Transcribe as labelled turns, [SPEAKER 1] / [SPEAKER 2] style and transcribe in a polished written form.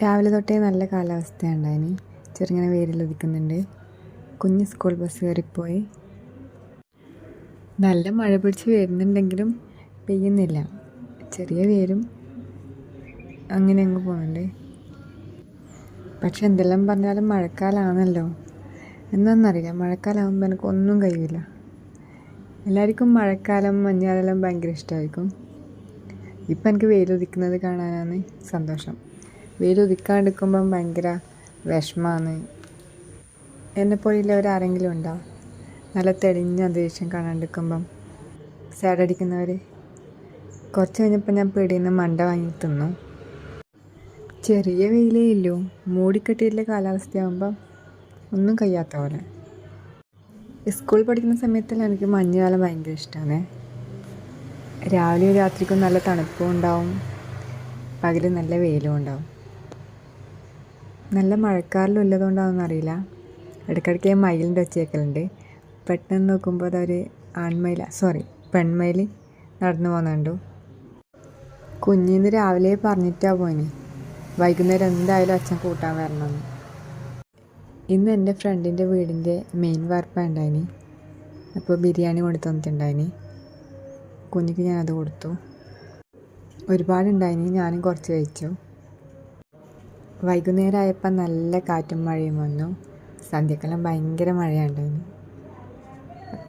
[SPEAKER 1] രാവിലെ തൊട്ടേ നല്ല കാലാവസ്ഥയുണ്ടായിന്. ചെറുങ്ങനെ വെയിലുദിക്കുന്നുണ്ട്. കുഞ്ഞ് സ്കൂൾ ബസ് കയറിപ്പോയി. നല്ല മഴ പിടിച്ച് വരുന്നുണ്ടെങ്കിലും പെയ്യുന്നില്ല. ചെറിയ വെയിലും അങ്ങനെ അങ്ങ് പോകുന്നുണ്ട്. പക്ഷെ എന്തെല്ലാം പറഞ്ഞാലും മഴക്കാലമാണല്ലോ. എന്താണെന്നറിയില്ല, മഴക്കാലമാകുമ്പോൾ എനിക്ക് ഒന്നും കഴിയില്ല. എല്ലാവർക്കും മഴക്കാലം മഞ്ഞുകാലം ഭയങ്കര ഇഷ്ടമായിരിക്കും. ഇപ്പം എനിക്ക് വെയിലുദിക്കുന്നത് കാണാനാണ് സന്തോഷം. വെയിലുദിക്കാണ്ടിരിക്കുമ്പം ഭയങ്കര വിഷമമാണ്. എന്നെപ്പോലെയുള്ളവർ ആരെങ്കിലും ഉണ്ടോ? നല്ല തെളിഞ്ഞ അന്തരീക്ഷം കാണാണ്ടിരിക്കുമ്പം സാഡടിക്കുന്നവർ. കുറച്ച് കഴിഞ്ഞപ്പോൾ ഞാൻ പീടികയിൽ നിന്ന് മണ്ട വാങ്ങി തിന്നു. ചെറിയ വെയിലേ ഇല്ലൂ, മൂടിക്കെട്ടിയിട്ടുള്ള കാലാവസ്ഥയാകുമ്പം ഒന്നും കഴിയാത്ത പോലെ. സ്കൂൾ പഠിക്കുന്ന സമയത്തെല്ലാം എനിക്ക് മഞ്ഞുകാലം ഭയങ്കര ഇഷ്ടമാണ്. രാവിലെയും രാത്രിക്കും നല്ല തണുപ്പും ഉണ്ടാവും, പകൽ നല്ല വെയിലും ഉണ്ടാവും. നല്ല മഴക്കാറിലും ഉള്ളതുകൊണ്ടാണെന്ന് അറിയില്ല, ഇടയ്ക്കിടയ്ക്ക് മയിലിൻ്റെ ഒച്ച കേൾക്കലുണ്ട്. പെട്ടെന്ന് നോക്കുമ്പോൾ അതൊരു പെൺമയിൽ നടന്നു പോകുന്നുണ്ടു. കുഞ്ഞിന്ന് രാവിലെ പറഞ്ഞിട്ടാണ് പോയിന് വൈകുന്നേരം എന്തായാലും അച്ഛൻ കൂട്ടാൻ വരണമെന്ന്. ഇന്ന് എൻ്റെ ഫ്രണ്ടിൻ്റെ വീടിൻ്റെ മെയിൻ വാർപ്പാണ് ഉണ്ടായിന്. അപ്പോൾ ബിരിയാണി കൊണ്ടു തന്നിട്ടുണ്ടായിന്. കുഞ്ഞിക്ക് ഞാനത് കൊടുത്തു. ഒരുപാടുണ്ടായിന്, ഞാനും കുറച്ച് കഴിച്ചു. വൈകുന്നേരം ആയപ്പോൾ നല്ല കാറ്റും മഴയും വന്നു. സന്ധ്യക്കെല്ലാം ഭയങ്കര മഴയുണ്ടായിരുന്നു.